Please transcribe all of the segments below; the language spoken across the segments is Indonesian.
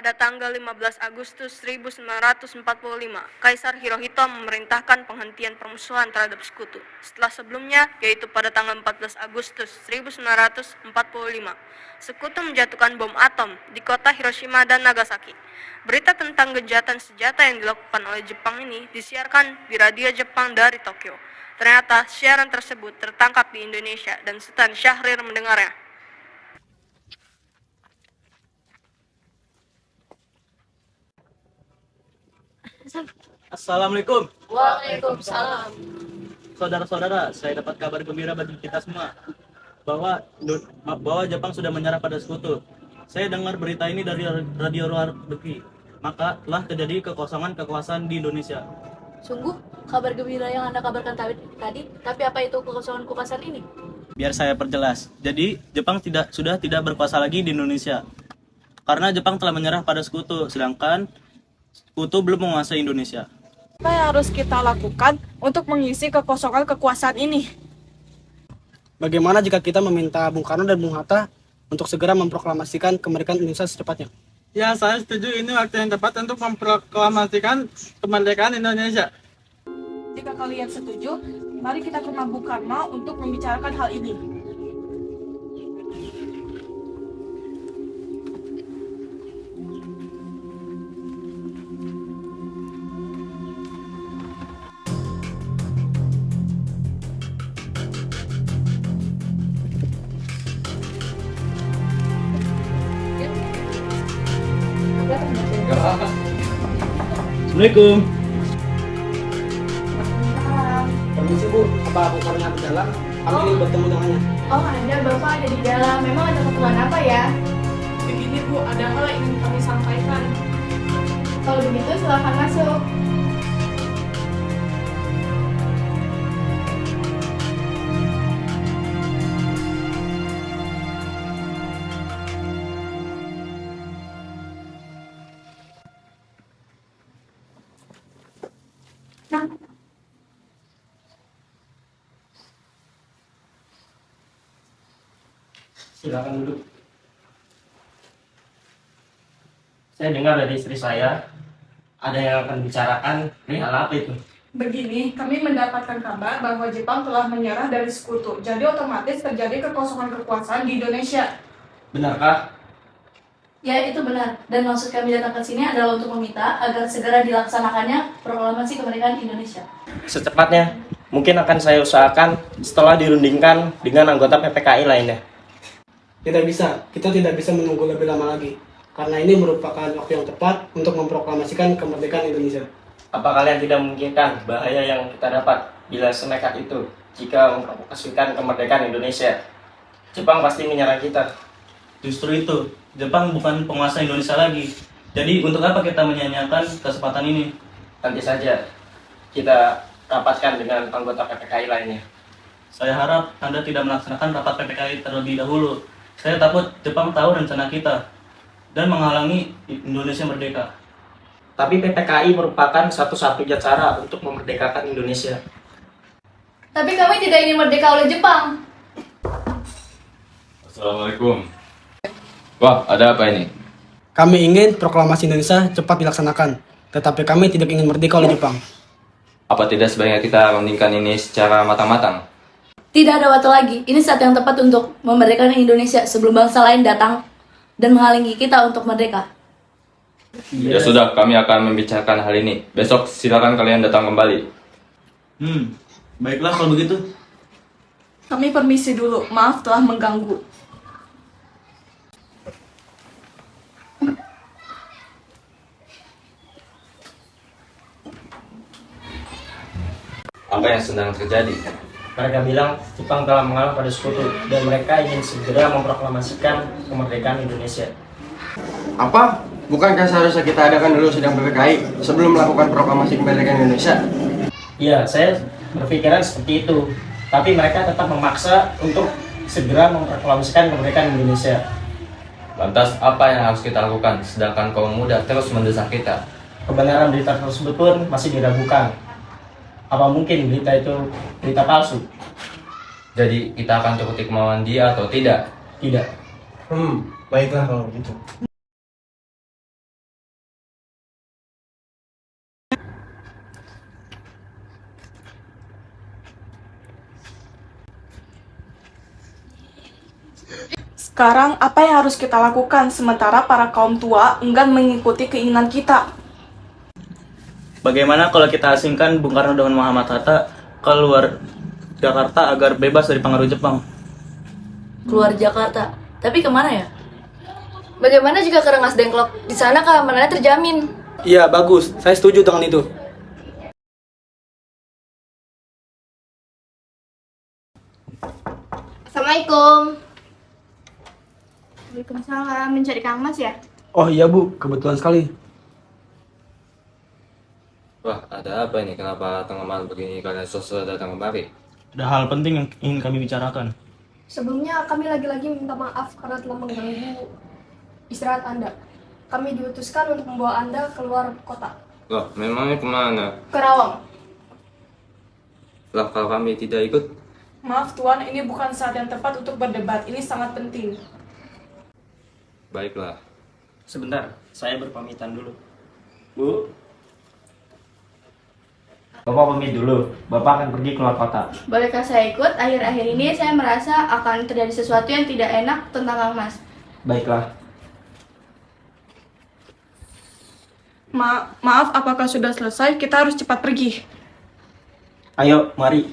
Pada tanggal 15 Agustus 1945, Kaisar Hirohito memerintahkan penghentian permusuhan terhadap sekutu. Setelah sebelumnya, yaitu pada tanggal 14 Agustus 1945, sekutu menjatuhkan bom atom di kota Hiroshima dan Nagasaki. Berita tentang gencatan senjata yang dilakukan oleh Jepang ini disiarkan di radio Jepang dari Tokyo. Ternyata siaran tersebut tertangkap di Indonesia dan Sultan Syahrir mendengarnya. Assalamualaikum. Waalaikumsalam. Saudara-saudara, saya dapat kabar gembira bagi kita semua bahwa Jepang sudah menyerah pada sekutu. Saya dengar berita ini dari radio luar negeri. Maka telah terjadi kekosongan kekuasaan di Indonesia. Sungguh, kabar gembira yang Anda kabarkan tadi, tapi apa itu kekosongan kekuasaan ini? Biar saya perjelas. Jadi, Jepang sudah tidak berkuasa lagi di Indonesia. Karena Jepang telah menyerah pada sekutu, sedangkan sekutu belum menguasai Indonesia. Apa yang harus kita lakukan untuk mengisi kekosongan kekuasaan ini? Bagaimana jika kita meminta Bung Karno dan Bung Hatta untuk segera memproklamasikan kemerdekaan Indonesia secepatnya? Ya, saya setuju ini waktu yang tepat untuk memproklamasikan kemerdekaan Indonesia. Jika kalian setuju, mari kita ke rumah Bung Karno untuk membicarakan hal ini. Assalamualaikum. Permisi Bu, apa Bung Karno di dalam? Kami ingin bertemu dengannya. Oh, ada Bapak ada di dalam. Memang ada keperluan apa ya? Begini Bu, ada hal yang ingin kami sampaikan. Kalau begitu silahkan masuk. Silakan duduk. Saya dengar dari istri saya ada yang akan bicarakan. Ini hal apa itu? Begini, kami mendapatkan kabar bahwa Jepang telah menyerah dari sekutu. Jadi otomatis terjadi kekosongan kekuasaan di Indonesia. Benarkah? Ya, itu benar. Dan maksud kami datang ke sini adalah untuk meminta agar segera dilaksanakannya proklamasi kemerdekaan Indonesia. Secepatnya. Mungkin akan saya usahakan setelah dirundingkan dengan anggota PPKI lainnya. Tidak bisa, kita tidak bisa menunggu lebih lama lagi. Karena ini merupakan waktu yang tepat untuk memproklamasikan kemerdekaan Indonesia. Apa kalian tidak memungkinkan bahaya yang kita dapat bila senekat itu jika memproklamasikan kemerdekaan Indonesia? Jepang pasti menyerang kita. Justru itu, Jepang bukan penguasa Indonesia lagi. Jadi untuk apa kita menyanyiakan kesempatan ini? Nanti saja kita rapatkan dengan anggota PPKI lainnya. Saya harap Anda tidak melaksanakan rapat PPKI terlebih dahulu. Saya takut Jepang tahu rencana kita dan menghalangi Indonesia merdeka. Tapi PPKI merupakan satu-satunya cara untuk memerdekakan Indonesia. Tapi kami tidak ingin merdeka oleh Jepang. Assalamualaikum. Wah, ada apa ini? Kami ingin proklamasi Indonesia cepat dilaksanakan, tetapi kami tidak ingin merdeka oleh Jepang. Apa tidak sebaiknya kita memendingkan ini secara matang-matang? Tidak ada waktu lagi. Ini saat yang tepat untuk memerdekakan Indonesia sebelum bangsa lain datang dan menghalangi kita untuk merdeka. Ya sudah, kami akan membicarakan hal ini. Besok silakan kalian datang kembali. Baiklah kalau begitu. Kami permisi dulu, maaf telah mengganggu. Apa yang sedang terjadi? Mereka bilang Jepang telah mengalah pada sekutu dan mereka ingin segera memproklamasikan kemerdekaan Indonesia. Apa? Bukankah seharusnya kita adakan dulu sidang PPKI sebelum melakukan proklamasi kemerdekaan Indonesia? Iya, saya berpikiran seperti itu. Tapi mereka tetap memaksa untuk segera memproklamasikan kemerdekaan Indonesia. Lantas apa yang harus kita lakukan sedangkan kaum muda terus mendesak kita? Kebenaran berita tersebut pun masih diragukan. Apa mungkin berita itu berita palsu? Jadi kita akan turuti kemauan dia atau tidak? Tidak. Baiklah kalau begitu. Sekarang apa yang harus kita lakukan sementara para kaum tua enggan mengikuti keinginan kita? Bagaimana kalau kita asingkan Bung Karno dengan Muhammad Hatta keluar Jakarta agar bebas dari pengaruh Jepang? Keluar Jakarta. Tapi kemana ya? Bagaimana jika ke Rengas Dengklok? Di sana keamanannya terjamin. Iya, bagus. Saya setuju dengan itu. Assalamualaikum. Waalaikumsalam. Mencari Kang Mas ya? Oh iya, Bu. Kebetulan sekali. Wah, ada apa ini? Kenapa tengah malam begini kalian susah datang kemari? Ada hal penting yang ingin kami bicarakan. Sebelumnya kami lagi-lagi minta maaf karena telah mengganggu istirahat Anda. Kami diutuskan untuk membawa Anda keluar kota. Loh, memangnya kemana? Kerawang. Lah, kalau kami tidak ikut? Maaf Tuan, ini bukan saat yang tepat untuk berdebat. Ini sangat penting. Baiklah. Sebentar, saya berpamitan dulu. Bu, Bapak pamit dulu, Bapak akan pergi keluar kota. Bolehkah saya ikut? Akhir-akhir ini saya merasa akan terjadi sesuatu yang tidak enak tentang Kang Mas. Baiklah. Maaf, apakah sudah selesai? Kita harus cepat pergi. Ayo, mari.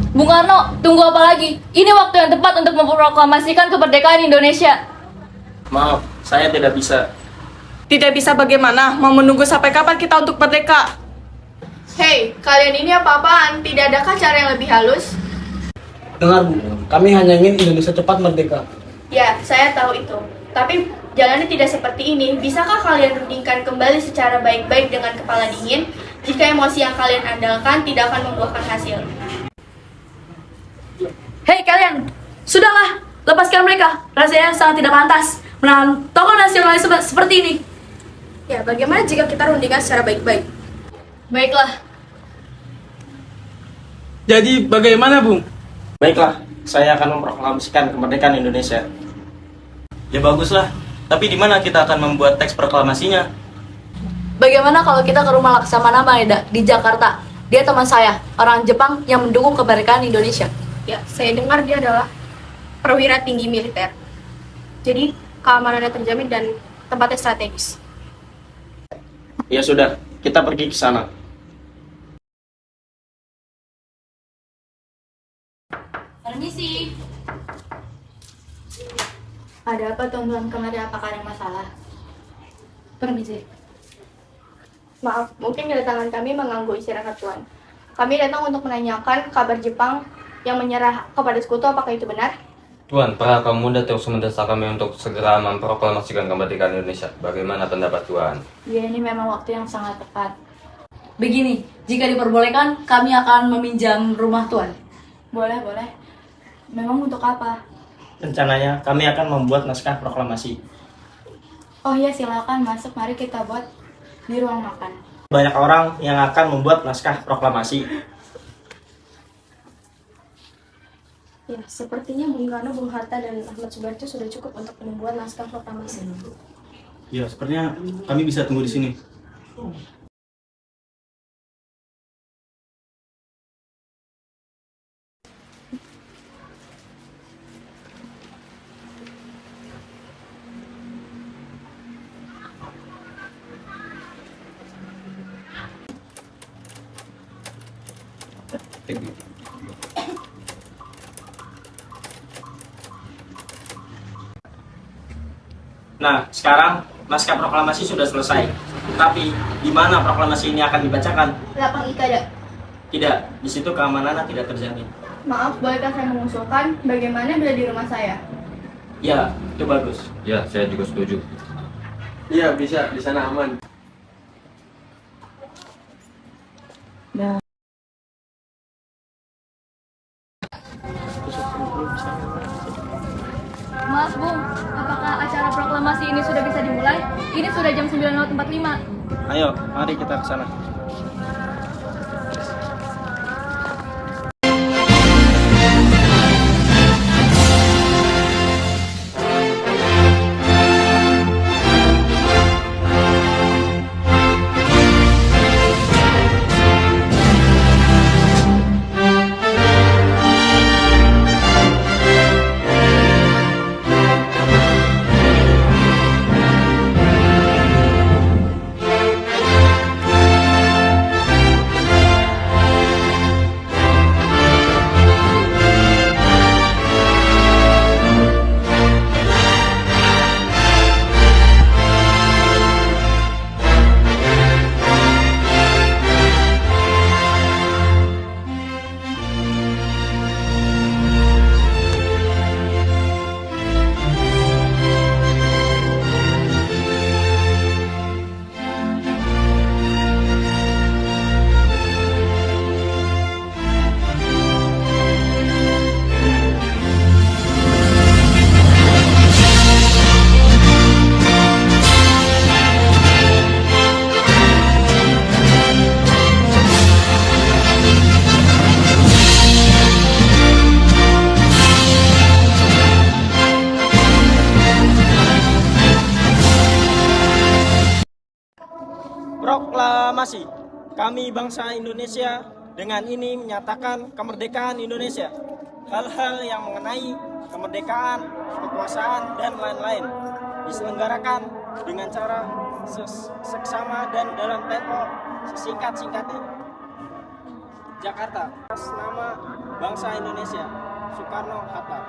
Bung Karno, tunggu apa lagi? Ini waktu yang tepat untuk memproklamasikan kemerdekaan Indonesia. Maaf, saya tidak bisa. Tidak bisa bagaimana? Mau menunggu sampai kapan kita untuk merdeka? Hei, kalian ini apa-apaan? Tidak adakah cara yang lebih halus? Dengar, Bu. Kami hanya ingin Indonesia cepat merdeka. Ya, saya tahu itu. Tapi jalannya tidak seperti ini. Bisakah kalian rundingkan kembali secara baik-baik dengan kepala dingin jika emosi yang kalian andalkan tidak akan membuahkan hasil? Hei kalian, sudahlah, lepaskan mereka. Rasanya sangat tidak pantas menahan tokoh nasionalis seperti ini. Ya, bagaimana jika kita rundingkan secara baik-baik? Baiklah, Jadi bagaimana, Bung? Baiklah, saya akan memproklamasikan kemerdekaan Indonesia. ya baguslah. Tapi di mana kita akan membuat teks proklamasinya? Bagaimana kalau kita ke rumah Laksamana Maeda di Jakarta? Dia teman saya, orang Jepang yang mendukung kemerdekaan Indonesia. Ya, saya dengar dia adalah perwira tinggi militer. Jadi, keamanannya terjamin dan tempatnya strategis. Ya sudah, kita pergi ke sana. permisi. Ada apa tuan-tuan kemarin? Apakah ada masalah? Permisi. Maaf, mungkin kedatangan kami mengganggu istirahat Tuan. Kami datang untuk menanyakan kabar Jepang yang menyerah kepada sekutu, apakah itu benar? Tuan, para kaum muda terus mendesak kami untuk segera memproklamasikan kemerdekaan Indonesia. Bagaimana pendapat Tuan? Ya, ini memang waktu yang sangat tepat. Begini, jika diperbolehkan, kami akan meminjam rumah Tuan. Boleh, boleh. Memang untuk apa? Rencananya, kami akan membuat naskah proklamasi. Oh iya, silakan masuk. Mari kita buat di ruang makan. Banyak orang yang akan membuat naskah proklamasi. Ya, sepertinya Bung Karno, Bung Hatta, dan Ahmad Subarjo sudah cukup untuk membuat naskah proklamasi. Ya, sepertinya kami bisa tunggu di sini. Nah, sekarang naskah proklamasi sudah selesai. Tapi, di mana proklamasi ini akan dibacakan? Lapang Ikada. Tidak, di situ keamanannya tidak terjamin. Maaf, bolehkah saya mengusulkan bagaimana bila di rumah saya? Ya, itu bagus. Ya, saya juga setuju. Iya, bisa. Di sana aman. Maaf, Bung. Apakah acara proklamasi ini sudah bisa dimulai? Ini sudah jam 9.45. Ayo, mari kita ke sana. Proklamasi. Kami bangsa Indonesia dengan ini menyatakan kemerdekaan Indonesia. Hal-hal yang mengenai kemerdekaan, kekuasaan, dan lain-lain diselenggarakan dengan cara seksama dan dalam tempo sesingkat-singkatnya. Jakarta, atas nama bangsa Indonesia, Soekarno-Hatta.